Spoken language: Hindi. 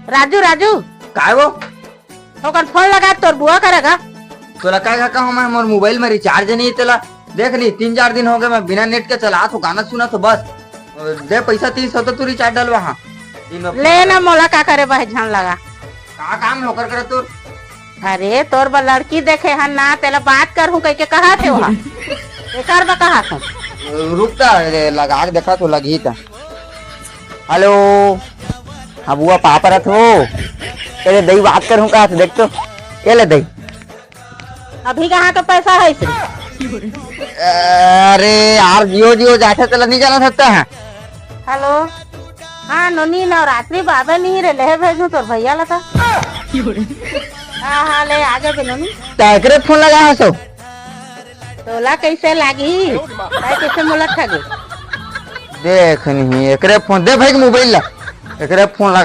राजू राजू काय वो ओकर फोन लगा तोर बुआ करेगा। तोला काय का मैं मोर मोबाइल में रिचार्ज नहीं तेला देख ली 3-4 दिन हो गए मैं बिना नेट के चला तो गाना सुना तो बस दे पैसा 30 होता तू रिचार्ज डलवा। हाँ ले ना मोला का करे बह झन लगा का काम होकर करे तू। अरे तोर बा लड़की देखे हन ना तेला बात कर हूं कह के कहा थे वहां एकर बा कहा था रुकता लगा के देखा तो लगी था। हेलो हाँ बुआ पापा रथ हो तेरे दही बात करूँ का देख तो ये ले दही। अभी कहाँ का पैसा है इसे। अरे यार जियो जियो जाते तेला नहीं जाना सकता है। हेलो हाँ नोनी नवरात्रि बाबे नहीं रे ले भेजू तोर भैया लता। हाँ हाँ ले आगे भी नोनी तकरे फोन लगा है सो तोला कैसे लागी कैसे मुलक खा गई देख नहीं एकरे फोन दे भाई मोबाइल ला एकरे फोन लगा।